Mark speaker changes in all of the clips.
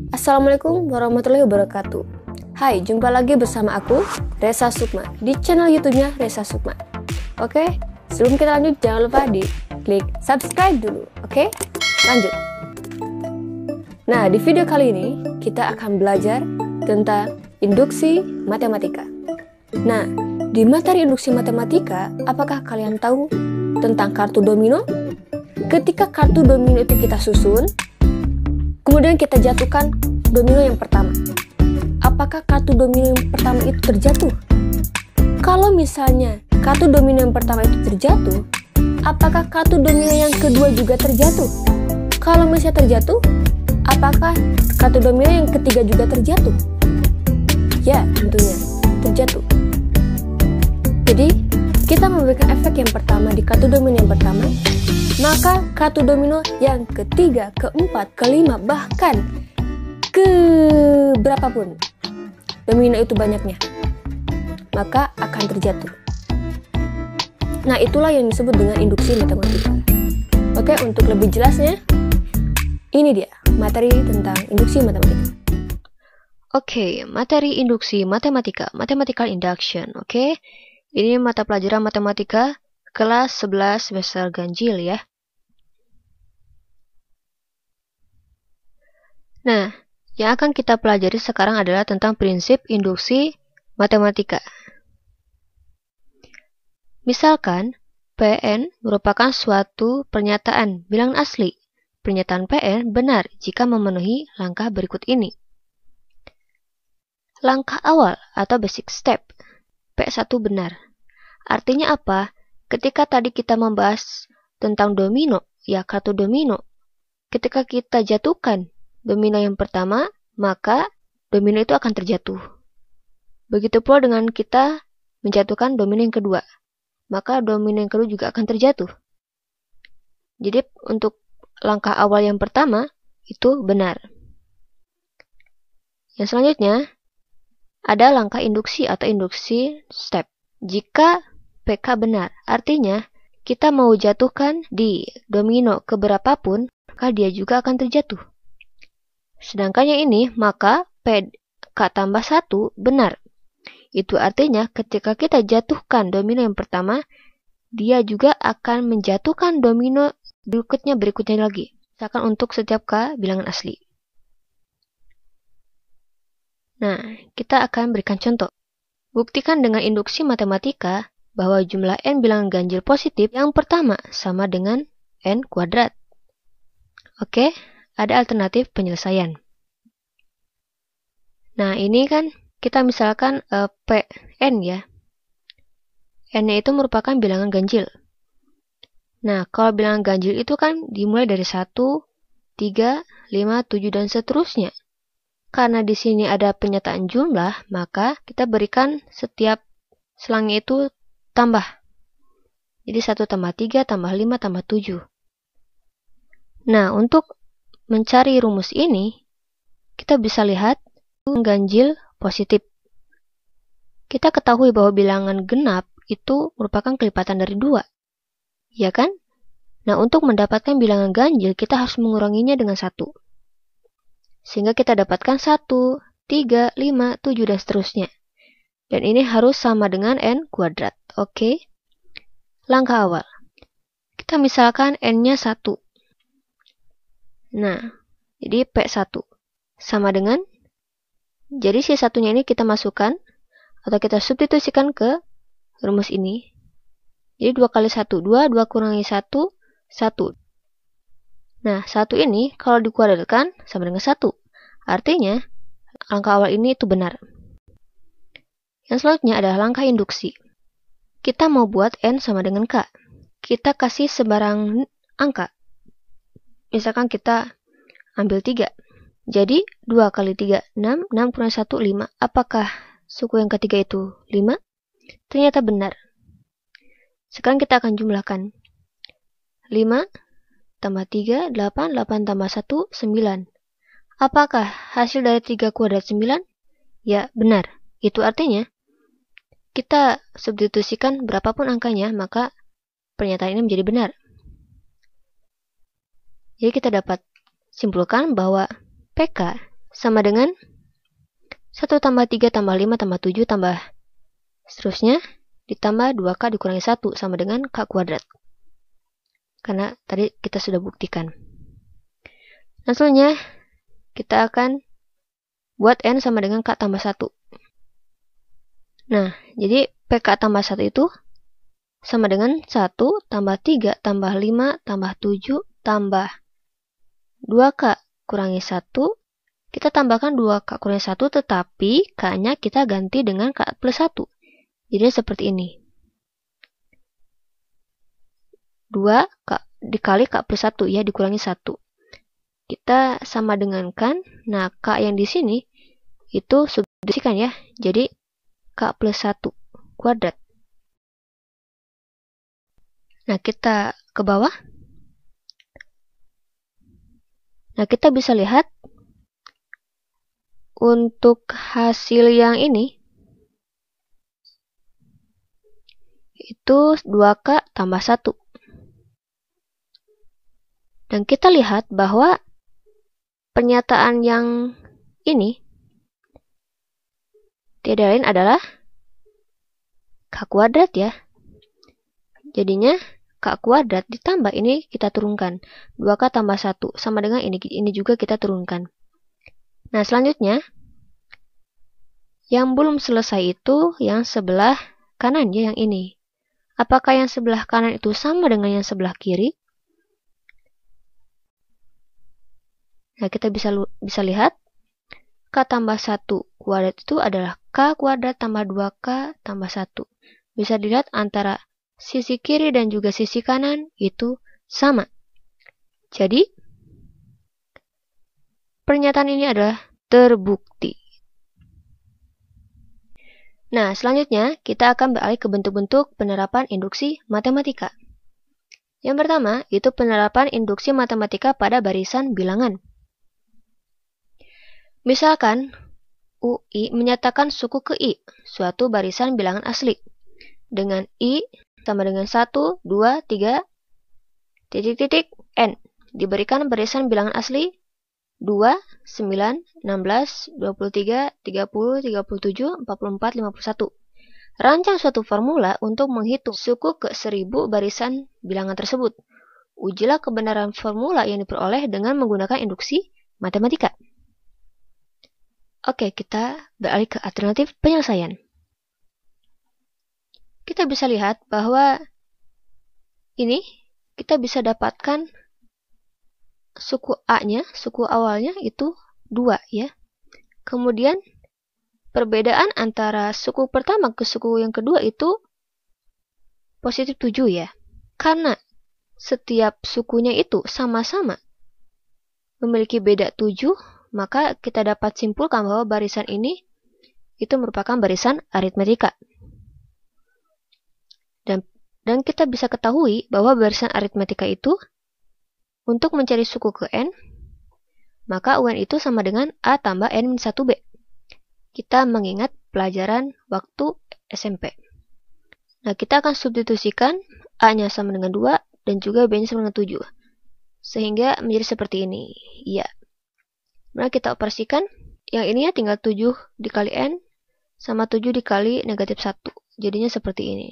Speaker 1: Assalamualaikum warahmatullahi wabarakatuh. Hai, jumpa lagi bersama aku, Resa Sukma, di channel YouTube-nya Resa Sukma. Oke, sebelum kita lanjut, jangan lupa di klik subscribe dulu. Oke, lanjut. Nah, di video kali ini, kita akan belajar tentang induksi matematika. Nah, di materi induksi matematika, apakah kalian tahu tentang kartu domino? Ketika kartu domino itu kita susun, kemudian kita jatuhkan domino yang pertama. Apakah kartu domino yang pertama itu terjatuh? Kalau misalnya kartu domino yang pertama itu terjatuh, apakah kartu domino yang kedua juga terjatuh? Kalau misalnya terjatuh, apakah kartu domino yang ketiga juga terjatuh? Ya, tentunya terjatuh. Jadi, kita memberikan efek yang pertama di kartu domino yang pertama, maka kartu domino yang ketiga, keempat, kelima, bahkan ke berapapun domino itu banyaknya, maka akan terjatuh. Nah, itulah yang disebut dengan induksi matematika. Oke, untuk lebih jelasnya, ini dia materi tentang induksi matematika. Oke, materi induksi matematika, mathematical induction. Oke, ini mata pelajaran matematika kelas 11 semester ganjil ya. Nah, yang akan kita pelajari sekarang adalah tentang prinsip induksi matematika. Misalkan, Pn merupakan suatu pernyataan bilangan asli. Pernyataan Pn benar jika memenuhi langkah berikut ini. Langkah awal atau basic step, P1 benar. Artinya apa? Ketika tadi kita membahas tentang domino, ya kartu domino. Ketika kita jatuhkan domino yang pertama, maka domino itu akan terjatuh. Begitu pula dengan kita menjatuhkan domino yang kedua, maka domino yang kedua juga akan terjatuh. Jadi untuk langkah awal yang pertama itu benar. Yang selanjutnya ada langkah induksi atau induksi step. Jika PK benar, artinya kita mau jatuhkan di domino keberapapun, maka dia juga akan terjatuh. Sedangkan yang ini, maka PK tambah 1 benar. Itu artinya ketika kita jatuhkan domino yang pertama, dia juga akan menjatuhkan domino berikutnya lagi. Misalkan untuk setiap K bilangan asli. Nah, kita akan berikan contoh. Buktikan dengan induksi matematika bahwa jumlah n bilangan ganjil positif yang pertama sama dengan n kuadrat. Oke, ada alternatif penyelesaian. Nah, ini kan kita misalkan Pn ya. N-nya itu merupakan bilangan ganjil. Nah, kalau bilangan ganjil itu kan dimulai dari 1, 3, 5, 7, dan seterusnya. Karena di sini ada penyataan jumlah, maka kita berikan setiap selangnya itu tambah. Jadi 1 tambah 3 tambah 5 tambah 7. Nah, untuk mencari rumus ini, kita bisa lihat ganjil positif. Kita ketahui bahwa bilangan genap itu merupakan kelipatan dari 2. Ya kan? Nah, untuk mendapatkan bilangan ganjil, kita harus menguranginya dengan 1. Sehingga kita dapatkan 1, 3, 5, 7, dan seterusnya. Dan ini harus sama dengan n kuadrat. Oke. Langkah awal. Kita misalkan n-nya 1. Nah, jadi P1 sama dengan, jadi si satunya ini kita masukkan, atau kita substitusikan ke rumus ini. Jadi 2 kali 1, 2, 2 kurangi 1, 1. Nah, 1 ini kalau dikuadratkan sama dengan 1. Artinya, langkah awal ini itu benar. Yang selanjutnya adalah langkah induksi. Kita mau buat n sama dengan k. Kita kasih sembarang angka. Misalkan kita ambil 3. Jadi, 2 kali 3, 6. 6 kurangi 1, 5. Apakah suku yang ketiga itu 5? Ternyata benar. Sekarang kita akan jumlahkan. 5 tambah 3, 8. 8 tambah 1, 9. Apakah hasil dari 3 kuadrat 9? Ya, benar. Itu artinya, kita substitusikan berapapun angkanya, maka pernyataan ini menjadi benar. Jadi kita dapat simpulkan bahwa PK sama dengan 1 tambah 3 tambah 5 tambah 7 tambah seterusnya ditambah 2K dikurangi 1 sama dengan K kuadrat. Karena tadi kita sudah buktikan. Nah, selanjutnya kita akan buat N sama dengan K tambah 1. Nah, jadi PK tambah 1 itu sama dengan 1 tambah 3 tambah 5 tambah 7 tambah 2K kurangi 1. Kita tambahkan 2K kurangi 1, tetapi K-nya kita ganti dengan K plus 1. Jadi seperti ini. 2K dikali K plus 1 ya, dikurangi 1. Kita sama dengankan. Nah, K yang di sini itu substitusikan ya. Jadi K plus 1 kuadrat. Nah, kita ke bawah. Nah, kita bisa lihat untuk hasil yang ini itu 2K tambah 1. Dan kita lihat bahwa pernyataan yang ini tiada lain adalah K kuadrat ya. Jadinya K kuadrat ditambah ini kita turunkan. 2K tambah 1 sama dengan ini juga kita turunkan. Nah, selanjutnya yang belum selesai itu yang sebelah kanan ya, yang ini. Apakah yang sebelah kanan itu sama dengan yang sebelah kiri? Nah, kita bisa lihat K tambah 1 kuadrat itu adalah K kuadrat tambah 2K tambah 1. Bisa dilihat antara sisi kiri dan juga sisi kanan itu sama. Jadi, pernyataan ini adalah terbukti. Nah, selanjutnya kita akan beralih ke bentuk-bentuk penerapan induksi matematika. Yang pertama, itu penerapan induksi matematika pada barisan bilangan. Misalkan, UI menyatakan suku ke I, suatu barisan bilangan asli, dengan I sama dengan 1, 2, 3, titik-titik, N. Diberikan barisan bilangan asli 2, 9, 16, 23, 30, 37, 44, 51. Rancang suatu formula untuk menghitung suku ke 1000 barisan bilangan tersebut. Ujilah kebenaran formula yang diperoleh dengan menggunakan induksi matematika. Oke, kita beralih ke alternatif penyelesaian. Kita bisa lihat bahwa ini kita bisa dapatkan suku A-nya, suku awalnya itu 2 ya. Kemudian perbedaan antara suku pertama ke suku yang kedua itu positif 7 ya. Karena setiap sukunya itu sama-sama memiliki beda 7, maka kita dapat simpulkan bahwa barisan ini itu merupakan barisan aritmetika. Dan kita bisa ketahui bahwa barisan aritmetika itu untuk mencari suku ke N, maka UN itu sama dengan A tambah N-1B. Kita mengingat pelajaran waktu SMP. Nah, kita akan substitusikan A-nya sama dengan 2 dan juga B-nya sama dengan 7. Sehingga menjadi seperti ini. Ya. Nah, kita operasikan. Yang ini ya tinggal 7 dikali N sama 7 dikali negatif 1. Jadinya seperti ini.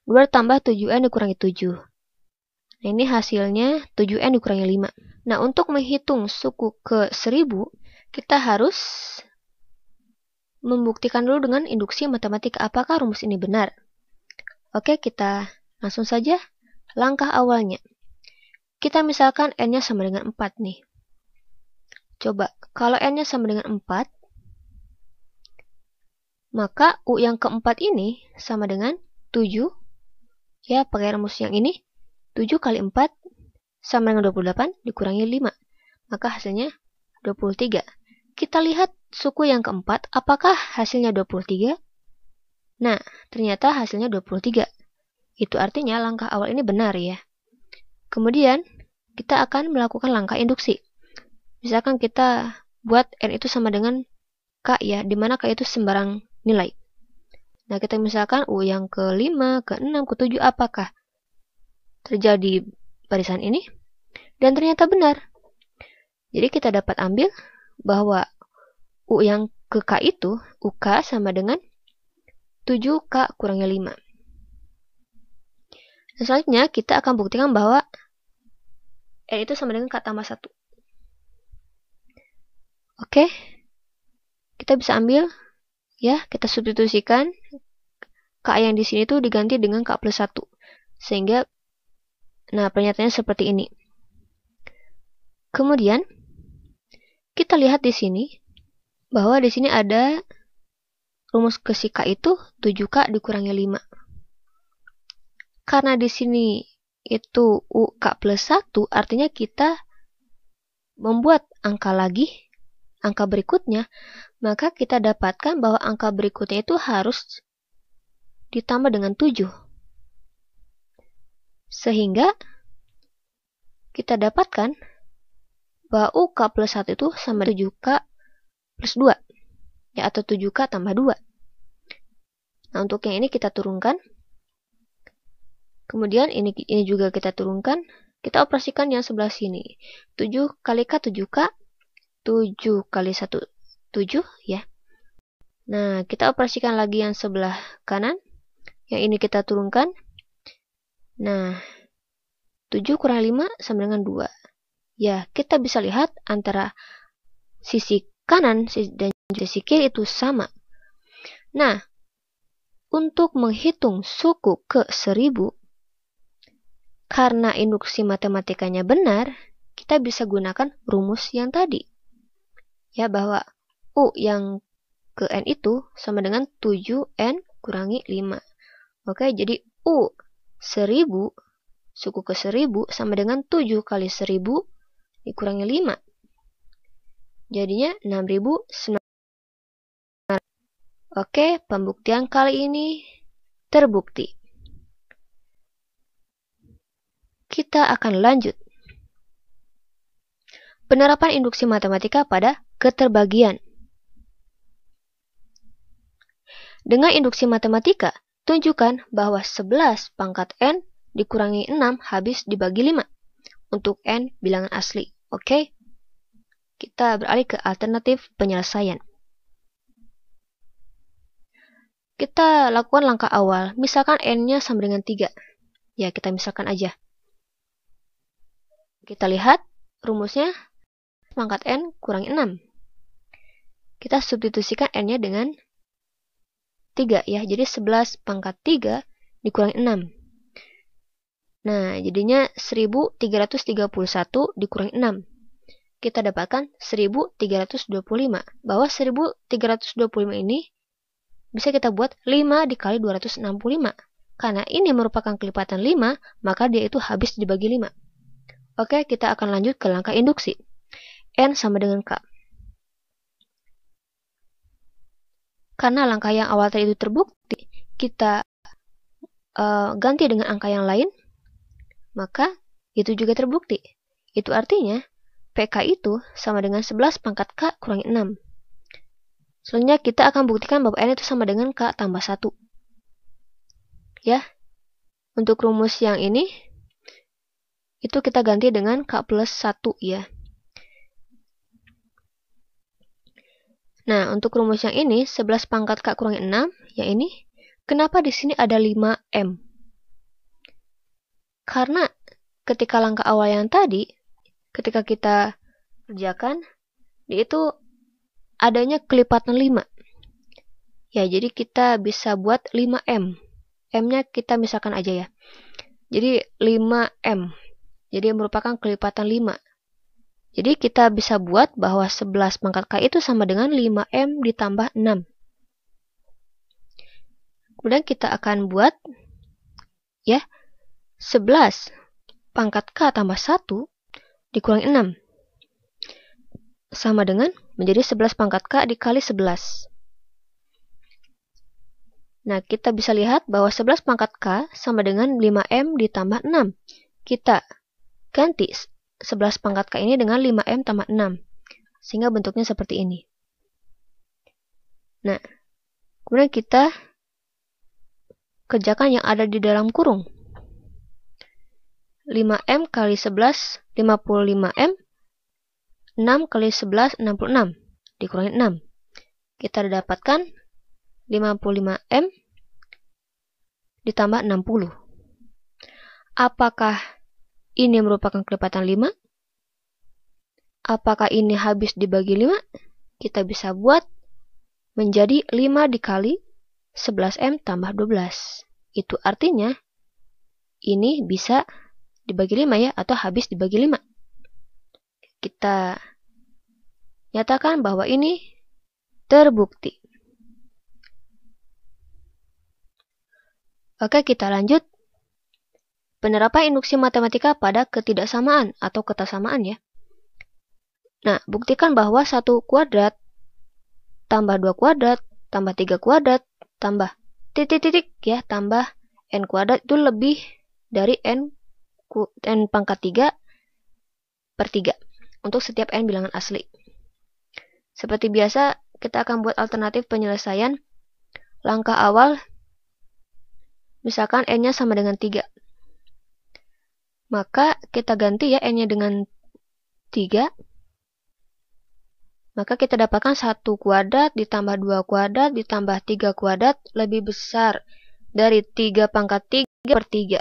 Speaker 1: 2 tambah 7N dikurangi 7. Nah, ini hasilnya 7N dikurangi 5. Nah, untuk menghitung suku ke 1000, kita harus membuktikan dulu dengan induksi matematika apakah rumus ini benar. Oke, kita langsung saja. Langkah awalnya. Kita misalkan N-nya sama dengan 4 nih. Coba, kalau N-nya sama dengan 4, maka U yang keempat ini sama dengan 7. Ya, pakai rumus yang ini. 7 kali 4 sama dengan 28 dikurangi 5. Maka hasilnya 23. Kita lihat suku yang keempat, apakah hasilnya 23? Nah, ternyata hasilnya 23. Itu artinya langkah awal ini benar ya. Kemudian, kita akan melakukan langkah induksi. Misalkan kita buat N itu sama dengan K ya, di mana K itu sembarang nilai. Nah, kita misalkan U yang ke-5, ke-6, ke-7 apakah terjadi barisan ini? Dan ternyata benar. Jadi kita dapat ambil bahwa U yang ke K itu, UK sama dengan 7K kurangnya 5. Dan selanjutnya kita akan buktikan bahwa N itu sama dengan K tambah 1. Oke, kita bisa ambil, ya, kita substitusikan K yang di sini tuh diganti dengan K plus 1. Sehingga, nah, pernyataannya seperti ini. Kemudian, kita lihat di sini, bahwa di sini ada rumus ke si K itu 7K dikurangi 5. Karena di sini itu UK plus 1, artinya kita membuat angka lagi, angka berikutnya, maka kita dapatkan bahwa angka berikutnya itu harus ditambah dengan 7. Sehingga kita dapatkan bahwa UK plus 1 itu sama 7K plus 2. Ya, atau 7K tambah 2. Nah, untuk yang ini kita turunkan. Kemudian ini juga kita turunkan. Kita operasikan yang sebelah sini. 7 kali K 7K. 7 kali 1 7 ya. Nah, kita operasikan lagi yang sebelah kanan. Yang ini kita turunkan. Nah, 7 kurang 5 sama dengan 2. Ya, kita bisa lihat antara sisi kanan dan sisi kiri itu sama. Nah, untuk menghitung suku ke 1000, karena induksi matematikanya benar, kita bisa gunakan rumus yang tadi. Ya, bahwa U yang ke N itu sama dengan 7N kurangi 5. Oke, jadi U 1000, suku ke 1000 sama dengan 7 kali 1000 dikurangi 5. Jadinya 6009. Oke, pembuktian kali ini terbukti. Kita akan lanjut. Penerapan induksi matematika pada keterbagian. Dengan induksi matematika, tunjukkan bahwa 11 pangkat N dikurangi 6 habis dibagi 5 untuk N bilangan asli. Oke? Kita beralih ke alternatif penyelesaian. Kita lakukan langkah awal. Misalkan N-nya sama dengan 3. Ya, kita misalkan aja. Kita lihat rumusnya pangkat N kurangi 6. Kita substitusikan N-nya dengan 3 ya. Jadi 11 pangkat 3 dikurangi 6. Nah, jadinya 1331 dikurangi 6. Kita dapatkan 1325. Bahwa 1325 ini bisa kita buat 5 dikali 265. Karena ini merupakan kelipatan 5, maka dia itu habis dibagi 5. Oke, kita akan lanjut ke langkah induksi. N sama dengan K. Karena langkah yang awal tadi itu terbukti, kita ganti dengan angka yang lain, maka itu juga terbukti. Itu artinya, PK itu sama dengan 11 pangkat K kurangi 6. Selanjutnya kita akan buktikan bahwa N itu sama dengan K tambah 1. Ya, untuk rumus yang ini, itu kita ganti dengan K plus 1 ya. Nah, untuk rumus yang ini, 11 pangkat K kurangi 6, yang ini, kenapa di sini ada 5M? Karena ketika langkah awal yang tadi, ketika kita kerjakan, itu adanya kelipatan 5. Ya, jadi kita bisa buat 5M. M-nya kita misalkan aja ya. Jadi 5M. Jadi merupakan kelipatan 5. Jadi kita bisa buat bahwa 11 pangkat K itu sama dengan 5M ditambah 6. Kemudian kita akan buat ya 11 pangkat K tambah 1 dikurangi 6. Sama dengan menjadi 11 pangkat K dikali 11. Nah, kita bisa lihat bahwa 11 pangkat K sama dengan 5M ditambah 6. Kita ganti 11 pangkat K ini dengan 5M tambah 6. Sehingga bentuknya seperti ini. Nah, kemudian kita kerjakan yang ada di dalam kurung. 5M kali 11, 55M. 6 kali 11, 66. Dikurangi 6. kita dapatkan 55M ditambah 60. Apakah ini merupakan kelipatan 5? Apakah ini habis dibagi 5? Kita bisa buat menjadi 5 dikali 11M tambah 12. Itu artinya ini bisa dibagi 5 ya, atau habis dibagi 5. Kita nyatakan bahwa ini terbukti. Oke, kita lanjut. Penerapan induksi matematika pada ketidaksamaan atau ketasamaan ya. Nah, buktikan bahwa 1 kuadrat tambah 2 kuadrat tambah 3 kuadrat tambah titik-titik ya, tambah n kuadrat itu lebih dari n pangkat 3 per 3 untuk setiap n bilangan asli. Seperti biasa, kita akan buat alternatif penyelesaian. Langkah awal, misalkan n-nya sama dengan 3. Maka kita ganti ya n-nya dengan 3. Maka kita dapatkan 1 kuadrat ditambah 2 kuadrat ditambah 3 kuadrat lebih besar dari 3 pangkat 3 per 3.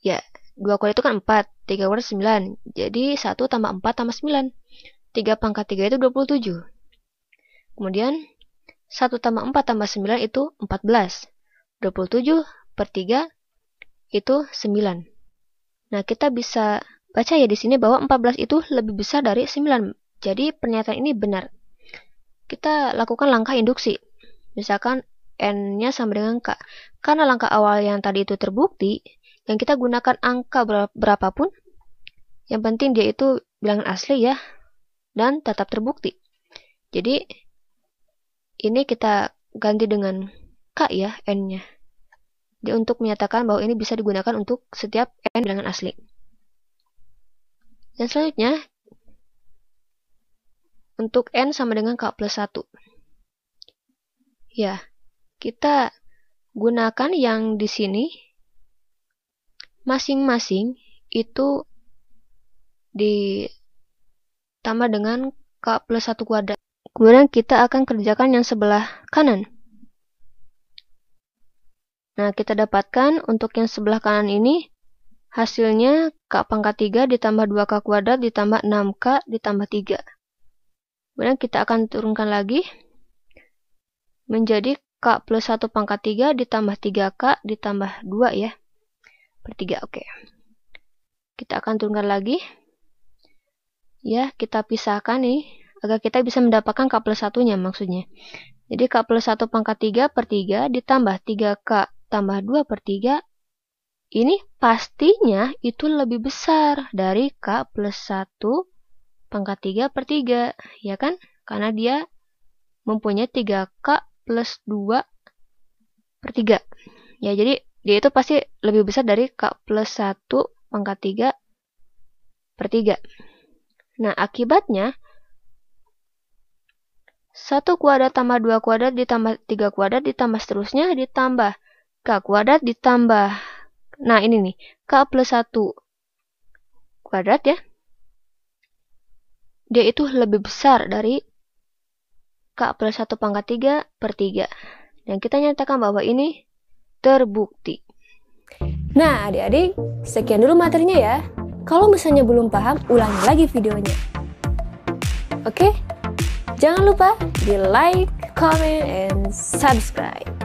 Speaker 1: Ya, 2 kuadrat itu kan 4, 3 kuadrat 9. Jadi 1 tambah 4 tambah 9. 3 pangkat 3 itu 27. Kemudian 1 tambah 4 tambah 9 itu 14. 27 per 3 itu 9. Nah, kita bisa baca ya di sini bahwa 14 itu lebih besar dari 9. Jadi pernyataan ini benar. Kita lakukan langkah induksi. Misalkan n-nya sama dengan k. Karena langkah awal yang tadi itu terbukti, yang kita gunakan angka berapapun, yang penting dia itu bilangan asli ya, dan tetap terbukti. Jadi ini kita ganti dengan k ya, n-nya. Jadi untuk menyatakan bahwa ini bisa digunakan untuk setiap n bilangan asli. Dan selanjutnya, untuk n sama dengan k plus 1. Ya, kita gunakan yang di sini. Masing-masing itu ditambah dengan k plus 1 kuadrat. Kemudian kita akan kerjakan yang sebelah kanan. Nah, kita dapatkan untuk yang sebelah kanan ini, hasilnya k pangkat 3 ditambah 2k kuadrat ditambah 6k ditambah 3. Kemudian kita akan turunkan lagi menjadi k plus 1 pangkat 3 ditambah 3k ditambah 2 ya. Per 3, oke. Kita akan turunkan lagi. Ya, kita pisahkan nih, agar kita bisa mendapatkan k plus 1-nya maksudnya. Jadi k plus 1 pangkat 3 per 3 ditambah 3k tambah 2 per 3. Ini pastinya itu lebih besar dari k plus 1 pangkat 3 per 3, ya kan? Karena dia mempunyai 3k plus 2 per 3. Ya, jadi dia itu pasti lebih besar dari k plus 1 pangkat 3 per 3. Nah, akibatnya 1 kuadrat tambah 2 kuadrat ditambah 3 kuadrat ditambah seterusnya ditambah k kuadrat ditambah, nah ini nih, k plus 1 kuadrat ya. Dia itu lebih besar dari k plus 1 pangkat 3 per 3. Dan kita nyatakan bahwa ini terbukti. Nah, adik-adik, sekian dulu materinya ya. Kalau misalnya belum paham, ulangi lagi videonya. Oke? Jangan lupa di like, comment, and subscribe.